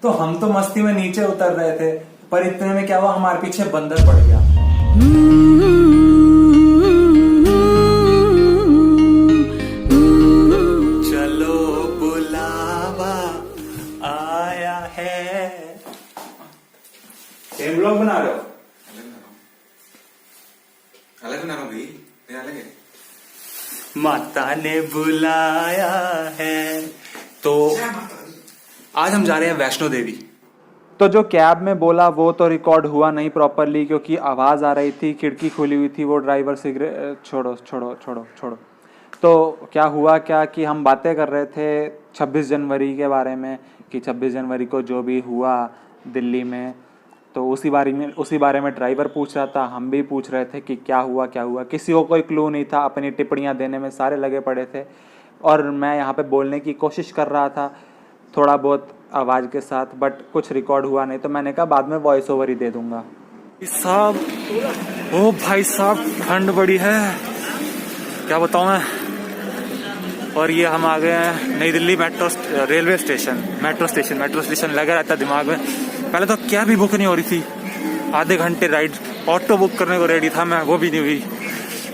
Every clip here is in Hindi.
तो हम तो मस्ती में नीचे उतर रहे थे, पर इतने में क्या हुआ, हमारे पीछे बंदर पड़ गया। चलो बुलावा आया है। व्लॉग बना रहे हो? अलग बना रहा हूँ भाई, मेरा अलग है। माता ने बुलाया है। तो आज हम जा रहे हैं वैष्णो देवी। तो जो कैब में बोला वो तो रिकॉर्ड हुआ नहीं प्रॉपरली, क्योंकि आवाज़ आ रही थी, खिड़की खुली हुई थी, वो ड्राइवर सिगरेट छोड़ो छोड़ो छोड़ो छोड़ो। तो क्या हुआ क्या कि हम बातें कर रहे थे 26 जनवरी के बारे में, कि 26 जनवरी को जो भी हुआ दिल्ली में, तो उसी बारे में ड्राइवर पूछ रहा था, हम भी पूछ रहे थे कि क्या हुआ क्या हुआ। किसी को कोई क्लू नहीं था, अपनी टिप्पणियाँ देने में सारे लगे पड़े थे, और मैं यहाँ पे बोलने की कोशिश कर रहा था थोड़ा बहुत आवाज़ के साथ, बट कुछ रिकॉर्ड हुआ नहीं। तो मैंने कहा बाद में वॉइस ओवर ही दे दूंगा। साहब, ओ भाई साहब, ठंड बड़ी है, क्या बताऊँ मैं। और ये हम आ गए हैं नई Delhi railway station. Metro station लगा रहता दिमाग में। पहले तो कैब भी बुक नहीं हो रही थी, आधे घंटे राइड ऑटो बुक करने को रेडी था मैं, वो भी नहीं हुई।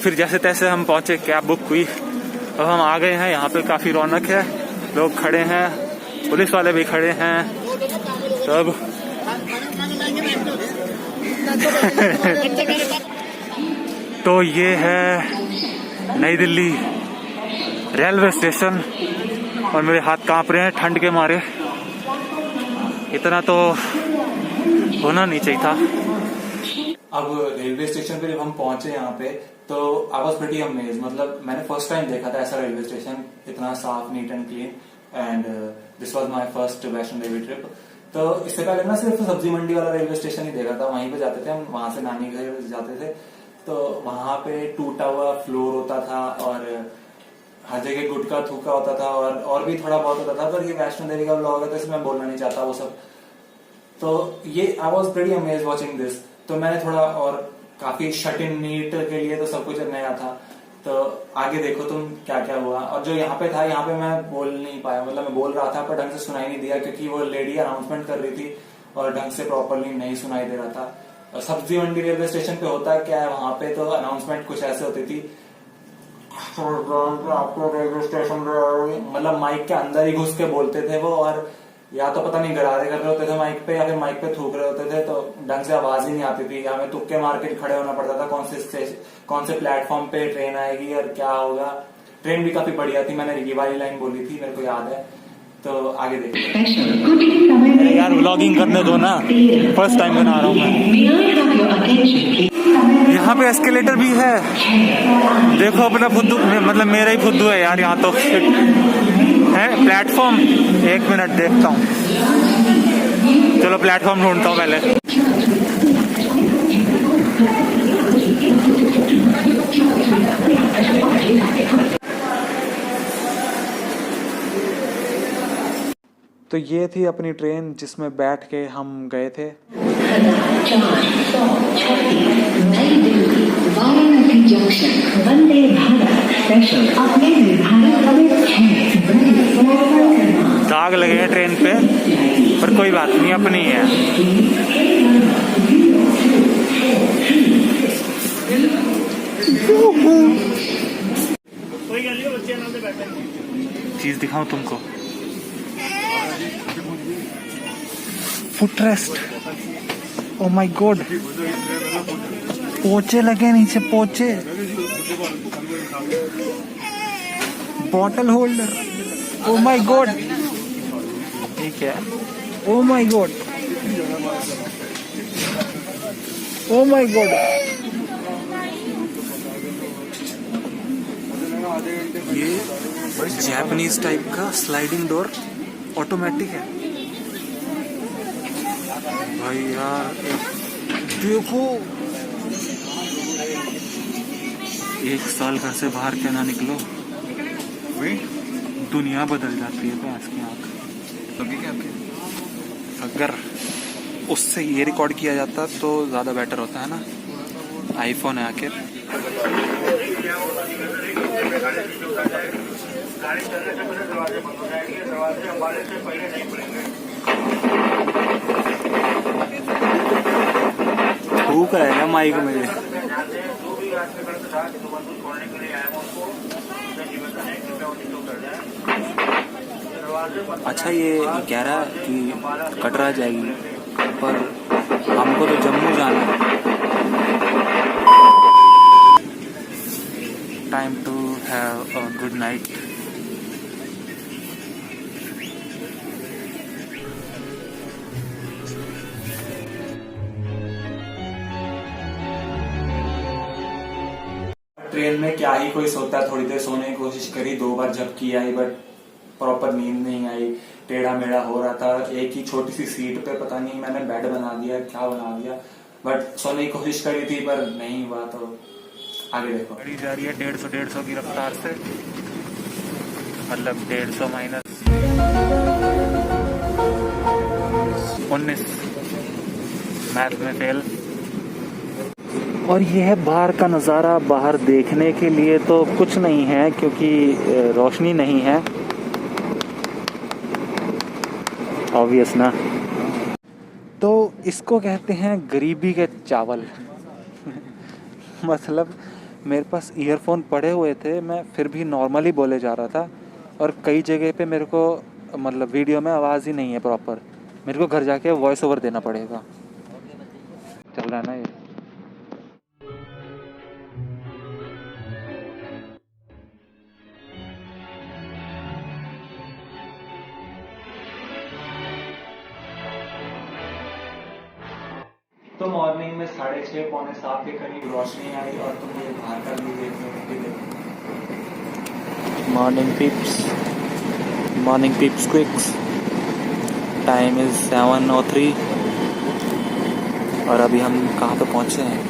फिर जैसे तैसे हम पहुंचे, कैब बुक हुई, अब हम आ गए हैं। यहाँ पे काफ़ी रौनक है, लोग खड़े हैं, पुलिस वाले भी खड़े हैं सब। तो ये है नई दिल्ली रेलवे स्टेशन, और मेरे हाथ कांप रहे हैं ठंड के मारे। इतना तो होना नहीं चाहिए था। अब रेलवे स्टेशन पे जब हम पहुंचे यहाँ पे, तो आई वाज प्रीटी अमेज्ड। मतलब मैंने फर्स्ट टाइम देखा था ऐसा रेलवे स्टेशन, इतना साफ, neat and clean. And this was my first Vaishno Devi trip. तो इससे पहले ना सिर्फ सब्जी मंडी वाला रेलवे स्टेशन ही देखा था, वहीं पे जाते थे हम, वहां से नानी घर जाते थे। तो वहां पे टूटा हुआ फ्लोर होता था, और हर जगह गुटखा थूका होता था, और भी थोड़ा बहुत होता था। पर ये वैष्णो देवी का ब्लॉग है तो इसमें मैं बोलना नहीं चाहता वो सब। तो ये I was pretty amazed watching this. तो मैंने थोड़ा, और काफी शट इन नीट के लिए तो सब कुछ नया था। तो आगे देखो तुम क्या क्या हुआ। और जो यहाँ पे था, यहाँ पे मैं बोल नहीं पाया, मतलब मैं बोल रहा था पर ढंग से सुनाई नहीं दिया, क्योंकि वो लेडी अनाउंसमेंट कर रही थी और ढंग से प्रॉपरली नहीं सुनाई दे रहा था। सब्जी मंडी रेलवे स्टेशन पे होता क्या है, वहां पे तो अनाउंसमेंट कुछ ऐसे होती थी, आपको रेलवे स्टेशन मतलब माइक के अंदर ही घुस के बोलते थे वो, और या तो पता नहीं गरारे कर रहे होते थे माइक पे, या फिर माइक पे थूक रहे होते थे। तो ढंग से आवाज ही नहीं आती थी, या हमें तुक्के मार के खड़े होना पड़ता था कौन से प्लेटफॉर्म पे ट्रेन आएगी और क्या होगा। ट्रेन भी काफी बढ़िया थी, मैंने ये वाली लाइन बोली थी, मेरे को याद है। तो आगे देखिए यार, व्लॉगिंग करने दो ना, फर्स्ट टाइम बना रहा हूँ मैं। यहाँ पे एस्केलेटर भी है, देखो अपना फुद्दू, मतलब मेरा ही फुद्दू है यार यहाँ तो है। प्लेटफॉर्म, एक मिनट देखता हूँ, चलो प्लेटफॉर्म ढूंढता हूँ पहले। तो ये थी अपनी ट्रेन जिसमें बैठ के हम गए थे। नई दिल्ली वाराणसी जंक्शन वंदे भारत स्पेशल अपने निर्धारित दाग लगे हैं ट्रेन पे, पर कोई बात नहीं, अपनी है। चीज दिखाऊं तुमको, फुटरेस्ट, ओ माय गॉड, पोचे लगे नीचे, पोचे, bottle holder, oh my god, ठीक है, oh my god, oh my god. ये जापानीज टाइप का स्लाइडिंग डोर ऑटोमेटिक है भाई यार, देखो। 1 साल घर से बाहर क्या ना निकलो, दुनिया बदल जाती है भैंस की आंख। अगर उससे ये रिकॉर्ड किया जाता तो ज्यादा बेटर होता है ना, आईफोन है आखिर। गाड़ी चलने से पहले दरवाजे बंद हो जाएंगे, दरवाजे हमारे से पहले नहीं खुलेंगे। माइक मुझे। अच्छा ये कह रहा है कि कटरा जाएगी, पर हमको तो जम्मू जाना है। Time to have a good night. Train में क्या ही कोई सोता है, थोड़ी देर सोने की कोशिश करी, 2 बार झपकी आई, बट प्रॉपर नींद नहीं आई, टेढ़ा मेढ़ा हो रहा था। एक ही छोटी सी सीट पे पता नहीं मैंने बेड बना दिया, क्या बना दिया, बट सोने की कोशिश करी थी पर नहीं हुआ। तो आगे देखो, गाड़ी जा रही है 150 की रफ्तार से, मतलब 150 माइनस 19, मैथ में फेल। और यह है बाहर का नज़ारा। बाहर देखने के लिए तो कुछ नहीं है क्योंकि रोशनी नहीं है, ऑब्वियस ना। तो इसको कहते हैं गरीबी के चावल। मतलब मेरे पास ईयरफोन पड़े हुए थे, मैं फिर भी नॉर्मली बोले जा रहा था, और कई जगह पे मेरे को मतलब वीडियो में आवाज़ ही नहीं है प्रॉपर, मेरे को घर जाके वॉइस ओवर देना पड़ेगा। चल रहा है ना ये। तो मॉर्निंग में 6:30 पौने 7 के करीब रोशनी आई और तुम ये बाहर का व्यू देख रहे हो। मॉर्निंग पीप्स क्विक्स, टाइम इज 7:03 और अभी हम कहाँ पे पहुँचे हैं,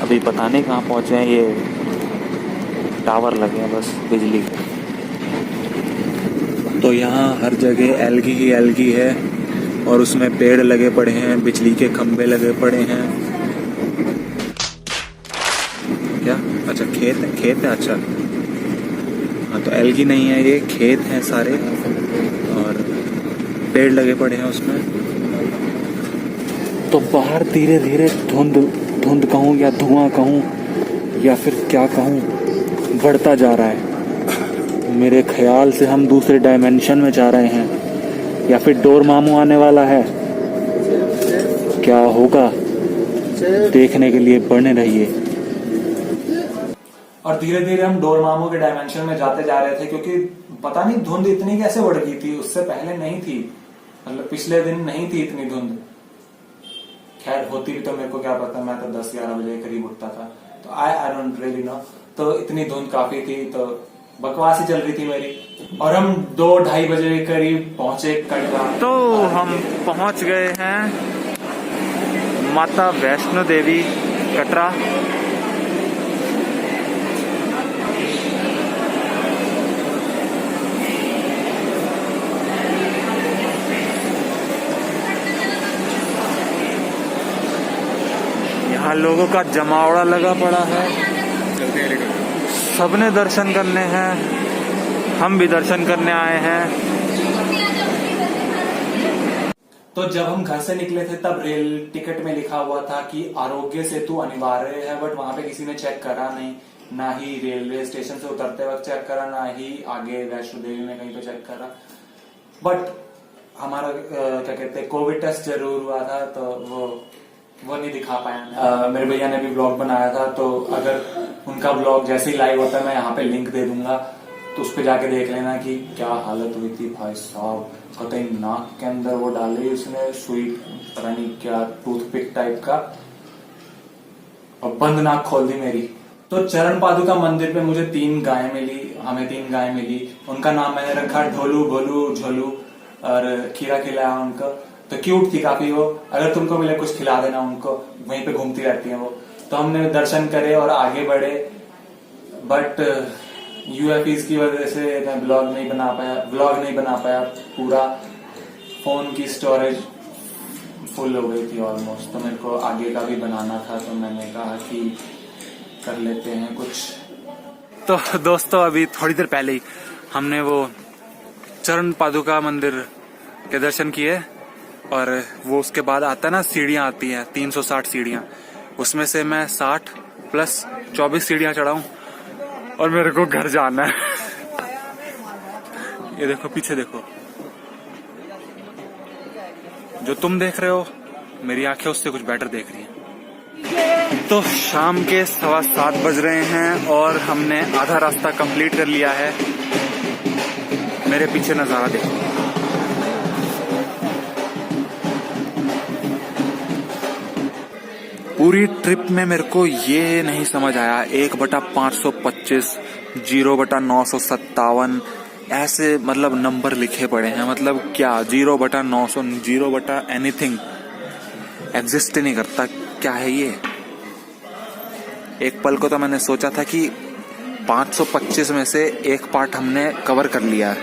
अभी पता नहीं कहाँ पहुँचे हैं। ये टावर लगे हैं बस बिजली के। तो यहाँ हर जगह एलगी ही एलगी है और उसमें पेड़ लगे पड़े हैं, बिजली के खंभे लगे पड़े हैं। क्या? अच्छा खेत है। अच्छा हाँ, तो एलगी नहीं है, ये खेत हैं सारे और पेड़ लगे पड़े हैं उसमें। तो बाहर धीरे धीरे धुंध कहूँ या धुआं कहूँ या फिर क्या कहूँ, बढ़ता जा रहा है। मेरे ख्याल से हम दूसरे डायमेंशन में जा रहे हैं या फिर डोरमामू आने वाला है। क्या होगा देखने के लिए बने रहिए। और धीरे धीरे हम डोरमामू के डायमेंशन में जाते जा रहे थे, क्योंकि पता नहीं धुंध इतनी कैसे बढ़ गई थी, उससे पहले नहीं थी, मतलब पिछले दिन नहीं थी इतनी धुंध। खैर होती भी तो मेरे को क्या पता, मैं तो 10-11 बजे के करीब उठता था, तो आई डोंट रियली नो। तो इतनी धुंध काफी थी, तो बकवास ही चल रही थी मेरी। और हम 2-2:30 बजे के करीब पहुंचे कटरा। तो हम पहुंच गए हैं माता वैष्णो देवी कटरा। यहाँ लोगों का जमावड़ा लगा पड़ा है, सबने दर्शन करने हैं, हम भी दर्शन करने आए हैं। तो जब हम घर से निकले थे तब रेल टिकट में लिखा हुआ था कि आरोग्य सेतु अनिवार्य है, बट वहां पे किसी ने चेक करा नहीं, ना ही रेलवे स्टेशन से उतरते वक्त चेक करा, ना ही आगे वैष्णो देवी में कहीं पे चेक करा। बट हमारा क्या कहते हैं कोविड टेस्ट जरूर हुआ था, तो वो नहीं दिखा पाया। मेरे भैया ने भी ब्लॉग बनाया था, तो अगर उनका ब्लॉग जैसे ही लाइव होता है मैं यहाँ पे लिंक दे दूंगा, तो उस पे जाके देख लेना कि क्या हालत हुई थी भाई साहब। कतई नाक के अंदर वो डाली उसने सुई, पता नहीं क्या टूथपिक टाइप का, और बंद नाक खोल दी मेरी। तो चरण पादुका मंदिर पे मुझे 3 गायें मिली, हमें 3 गायें मिली। उनका नाम मैंने रखा ढोलू, भोलू, झोलू, और खीरा खिलाया उनको। तो क्यूट थी काफी वो, अगर तुमको मिले कुछ खिला देना उनको, वहीं पे घूमती रहती हैं वो। तो हमने दर्शन करे और आगे बढ़े, बट यूएफईस की वजह से मैं ब्लॉग नहीं बना पाया पूरा। फोन की स्टोरेज फुल हो गई थी ऑलमोस्ट, तो मेरे को आगे का भी बनाना था, तो मैंने कहा कि कर लेते हैं कुछ। तो दोस्तों अभी थोड़ी देर पहले ही हमने वो चरण पादुका मंदिर के दर्शन किए, और वो उसके बाद आता है ना सीढ़ियां आती हैं 360 सीढ़ियां, उसमें से मैं 60 प्लस 24 सीढ़ियां चढ़ा हूं और मेरे को घर जाना है। ये देखो पीछे देखो, जो तुम देख रहे हो मेरी आंखें उससे कुछ बेटर देख रही हैं। तो शाम के 7:15 बज रहे हैं और हमने आधा रास्ता कंप्लीट कर लिया है। मेरे पीछे नजारा देखो, पूरी ट्रिप में मेरे को ये नहीं समझ आया 1/525 0/957 ऐसे मतलब नंबर लिखे पड़े हैं। मतलब क्या 0/900 0 एनीथिंग एग्जिस्ट ही नहीं करता। क्या है ये? एक पल को तो मैंने सोचा था कि 525 में से एक पार्ट हमने कवर कर लिया है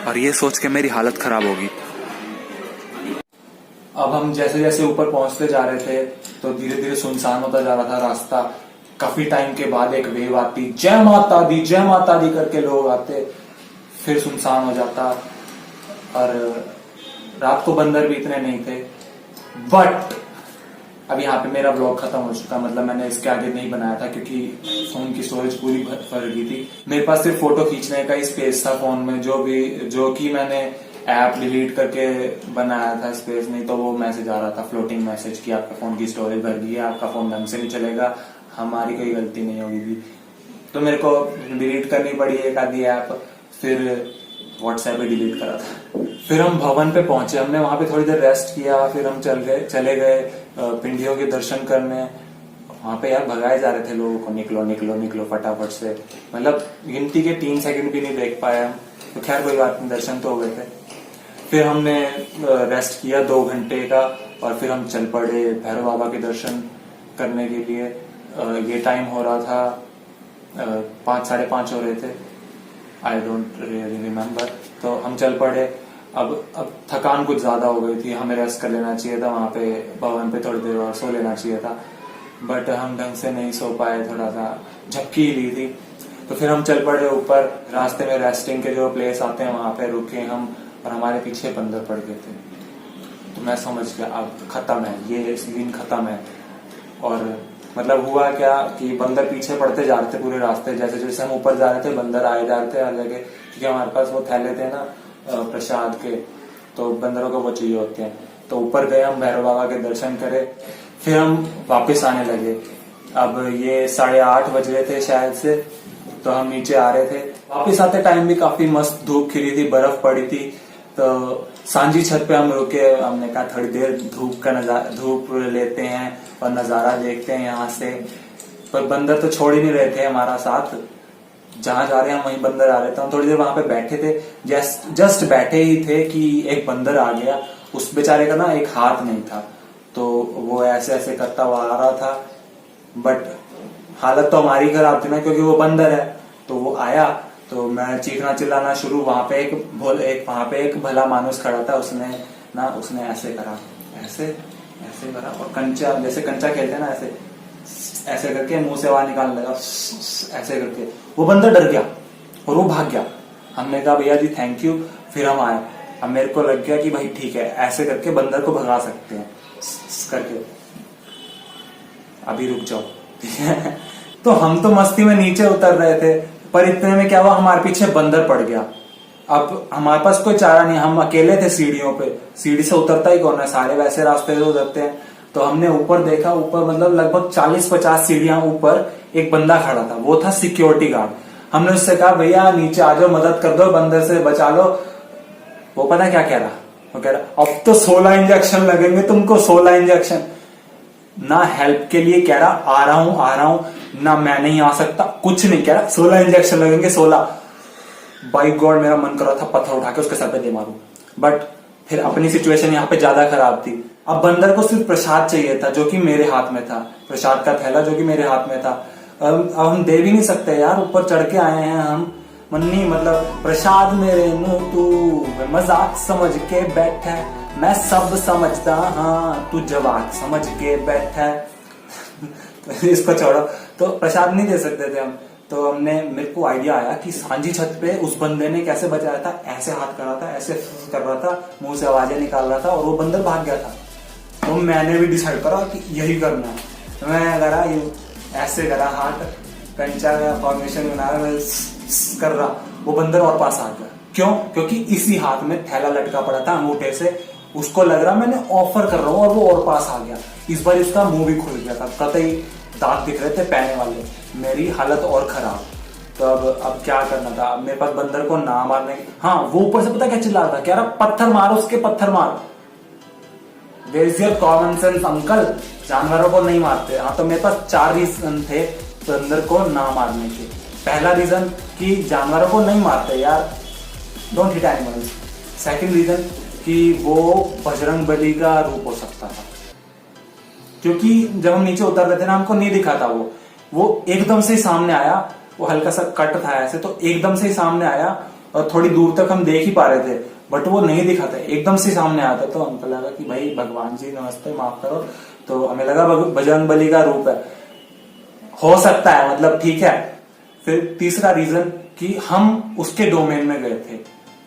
और ये सोच के मेरी हालत खराब होगी। अब हम जैसे जैसे ऊपर पहुंचते जा रहे थे तो धीरे धीरे सुनसान होता जा रहा था रास्ता। काफी टाइम के बाद एक वेव आती, जय माता दी करके लोग आते, फिर सुनसान हो जाता। और रात को बंदर भी इतने नहीं थे। बट अब यहाँ पे मेरा ब्लॉग खत्म हो चुका, मतलब मैंने इसके आगे नहीं बनाया था क्योंकि फोन की स्टोरेज पूरी भर गई थी। मेरे पास सिर्फ फोटो खींचने का ही स्पेस था फोन में, जो कि मैंने ऐप डिलीट करके बनाया था स्पेस। नहीं तो वो मैसेज आ रहा था, फ्लोटिंग मैसेज कि आपका फोन की स्टोरेज भर गई है, आपका फोन ढंग से नहीं चलेगा, हमारी कोई गलती नहीं होगी भी। तो मेरे को डिलीट करनी पड़ी एक आधी ऐप, फिर व्हाट्सएप भी डिलीट करा था। फिर हम भवन पे पहुंचे, हमने वहां पे थोड़ी देर रेस्ट किया, फिर हम चले गए पिंडियों के दर्शन करने। वहां पे यार भगाए जा रहे थे लोगों को, निकलो निकलो निकलो फटाफट से। मतलब गिनती के 3 सेकंड भी नहीं देख पाए हम। तो खैर कोई बात नहीं, दर्शन तो हो गए थे। फिर हमने रेस्ट किया 2 घंटे का और फिर हम चल पड़े भैरव बाबा के दर्शन करने के लिए। ये टाइम हो रहा था 5 साढ़े 5 हो रहे थे, आई डोंट रियली रिमेम्बर। तो हम चल पड़े। अब थकान कुछ ज्यादा हो गई थी, हमें रेस्ट कर लेना चाहिए था, वहां पे भवन पे थोड़ी देर और सो लेना चाहिए था। बट हम ढंग से नहीं सो पाए, थोड़ा सा झपकी ली थी। तो फिर हम चल पड़े ऊपर। रास्ते में रेस्टिंग के जो प्लेस आते हैं वहां पे रुके हम, और हमारे पीछे बंदर पड़ गए थे। तो मैं समझ गया अब खत्म है, ये सीन खत्म है। और मतलब हुआ क्या कि बंदर पीछे पड़ते जा रहे थे पूरे रास्ते। जैसे जैसे हम ऊपर जा रहे थे बंदर आए जा रहे थे हर जगह, क्योंकि हमारे पास वो थैले थे ना प्रसाद के, तो बंदरों को वो चाहिए होते हैं। तो ऊपर गए हम, भैरव बाबा के दर्शन करे, फिर हम वापस आने लगे। अब ये 8:30 बज रहे थे शायद से, तो हम नीचे आ रहे थे। वापस आते टाइम भी काफी मस्त धूप खिली थी, बर्फ पड़ी थी। तो सांझी छत पे हम रुके, हमने कहा थोड़ी देर धूप लेते हैं और नजारा देखते हैं यहाँ से। पर बंदर तो छोड़ ही नहीं रहे थे हमारा साथ, जहां जा रहे हैं वहीं बंदर आ रहे थे। हम थोड़ी देर वहां पे बैठे थे, जस्ट बैठे ही थे कि एक बंदर आ गया। उस बेचारे का ना एक हाथ नहीं था, तो वो ऐसे ऐसे करता हुआ आ रहा था। बट हालत तो हमारी खराब थी ना, क्योंकि वो बंदर है। तो वो आया तो मैं चीखना चिल्लाना शुरू। वहां पे एक भला मानुस खड़ा था, उसने ऐसे करा, ऐसे करा, और कंचा, जैसे कंचा खेलते हैं ना, ऐसे करके मुंह से आवाज निकालने लगा, ऐसे करके। वो बंदर डर गया और वो भाग गया। हमने कहा भैया जी थैंक यू। फिर हम आए। अब मेरे को लग गया कि भाई ठीक है, ऐसे करके बंदर को भगा सकते हैं करके, अभी रुक जाओ, ठीक है। तो हम तो मस्ती में नीचे उतर रहे थे, पर इतने में क्या हुआ, हमारे पीछे बंदर पड़ गया। अब हमारे पास कोई चारा नहीं, हम अकेले थे सीढ़ियों पे, सीढ़ी से उतरता ही कौन है, सारे वैसे रास्ते से उतरते हैं। तो हमने ऊपर देखा, ऊपर मतलब लगभग 40-50 सीढ़ियां ऊपर एक बंदा खड़ा था, वो था सिक्योरिटी गार्ड। हमने उससे कहा भैया नीचे आ जाओ, मदद कर दो, बंदर से बचा लो। वो पता क्या कह रहा, वो कह रहा अब तो 16 इंजेक्शन लगेंगे तुमको, 16 इंजेक्शन। ना हेल्प के लिए कह रहा आ रहा हूं, ना मैं नहीं आ सकता, कुछ नहीं कह रहा, 16 इंजेक्शन लगेंगे, 16। बाई गॉड, मेरा मन कर रहा था पत्थर उठा के उसके सर पे दे मारूं, बट फिर अपनी सिचुएशन यहाँ पे ज्यादा खराब थी। अब बंदर को सिर्फ प्रसाद चाहिए था, जो कि मेरे हाथ में था, प्रसाद का थैला जो कि मेरे हाथ में था। अब हम दे भी नहीं सकते यार, ऊपर चढ़ के आए हैं हम, मन्नी मतलब प्रसाद मेरे नु तू मजाक समझ के बैठा, मैं सब समझता हाँ तू जवाक समझ के बैठा। तो इसको छोड़ो, तो प्रसाद नहीं दे सकते थे हम। तो मेरे को आइडिया आया कि सांझी छत पे उस बंदे ने कैसे बचाया था, ऐसे हाथ कर रहा था, ऐसे कर रहा था, मुंह से आवाजें निकाल रहा था, और वो बंदर भाग गया था। वो मैंने भी डिसाइड करा कि यही करना है। तो मैं करा ये ऐसे करा, हाथ कंचा का फॉर्मेशन बना रहा, मैं कर रहा, वो बंदर और पास आ गया। क्यों? क्योंकि इसी हाथ में थैला लटका पड़ा था अंगूठे से, उसको लग रहा मैंने ऑफर कर रहा हूँ और वो और पास आ गया। इस बार इसका मुंह भी खुल गया था, कतई दांत दिख रहे थे पैने वाले, मेरी हालत और खराब। तो अब क्या करना था, मेरे पास बंदर को ना मारने की, हाँ वो ऊपर से पता क्या चिल्ला रहा था, कह रहा पत्थर मारो उसके, पत्थर मार। Where is your common sense uncle, जानवरों को नहीं मारते। हाँ, तो मेरे पास 4 रीजन थे बंदर को ना मारने के। पहला रीजन कि जानवरों को नहीं मारते यार, don't hit animals. Second reason कि वो बजरंग बली का रूप हो सकता था, क्योंकि जब हम नीचे उतर रहे थे ना, हमको नहीं दिखा था वो एकदम से ही सामने आया। वो हल्का सा कट था ऐसे, तो एकदम से ही सामने आया और थोड़ी दूर तक हम देख ही पा रहे थे, बट वो नहीं दिखा था, एकदम से सामने आया था। तो हमको लगा कि भाई भगवान जी नमस्ते, माफ करो। तो हमें लगा बजरंग बली का रूप है, हो सकता है, मतलब ठीक है। फिर तीसरा रीजन कि हम उसके डोमेन में गए थे,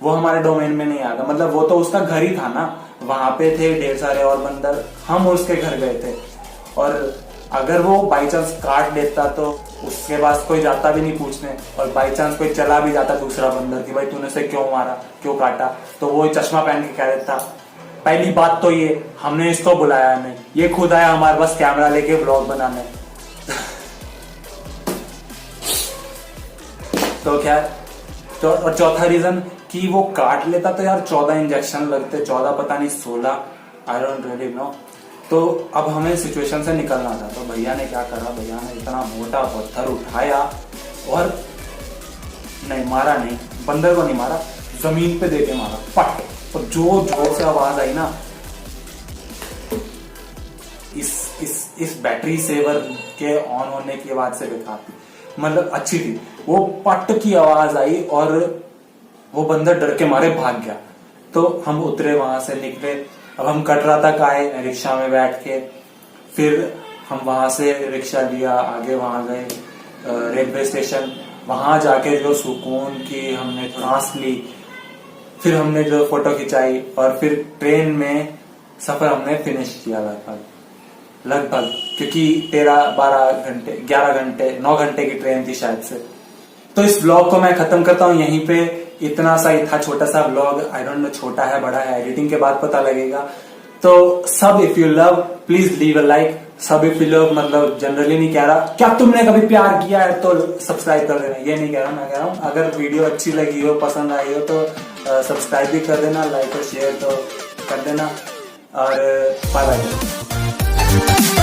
वो हमारे डोमेन में नहीं आ गया, मतलब वो तो उसका घर ही था ना, वहां पे थे ढेर सारे और बंदर, हम उसके घर गए थे। और अगर वो बाई चांस काट लेता तो उसके पास कोई जाता भी नहीं पूछने, और बाई चांस कोई चला भी जाता दूसरा बंदर कि भाई तूने से क्यों मारा, क्यों काटा, तो वो चश्मा पहन के कह देता। पहली बात तो ये, हमने इसको बुलाया नहीं, ये खुद आया हमारे पास कैमरा लेके व्लॉग बनाने। तो क्या, तो और चौथा रीजन कि वो काट लेता तो यार 14 इंजेक्शन लगते, 14 पता नहीं 16, आई डोंट रियली नो। तो अब हमें सिचुएशन से निकलना था। तो भैया ने क्या करा, भैया ने इतना मोटा पत्थर उठाया और नहीं मारा, नहीं बंदर को नहीं मारा, जमीन पे देके मारा पट, और जो जोर से आवाज आई ना, इस बैटरी सेवर के ऑन होने की आवाज से बेकार थी, मतलब अच्छी थी। वो पट की आवाज आई और वो बंदर डर के मारे भाग गया। तो हम उतरे, वहां से निकले। अब हम कटरा तक आए रिक्शा में बैठ के, फिर हम वहां से रिक्शा लिया, आगे वहां गए रेलवे स्टेशन, वहां जाके जो सुकून की हमने सांस ली, फिर हमने जो फोटो खिंचाई, और फिर ट्रेन में सफर हमने फिनिश किया लगभग, क्योंकि 13-12 घंटे 11 घंटे 9 घंटे की ट्रेन थी शायद से। तो इस ब्लॉग को मैं खत्म करता हूँ यहीं पे। इतना सा ही था, छोटा सा ब्लॉग, आई डोंट नो छोटा है बड़ा है, एडिटिंग के बाद पता लगेगा। तो सब if you love please leave a like, सब इफ यू लव मतलब जनरली नहीं कह रहा, क्या तुमने कभी प्यार किया है तो सब्सक्राइब कर देना, ये नहीं कह रहा, मैं कह रहा हूँ अगर वीडियो अच्छी लगी हो, पसंद आई हो तो सब्सक्राइब भी कर देना, लाइक और शेयर तो कर देना, और बाय बाय।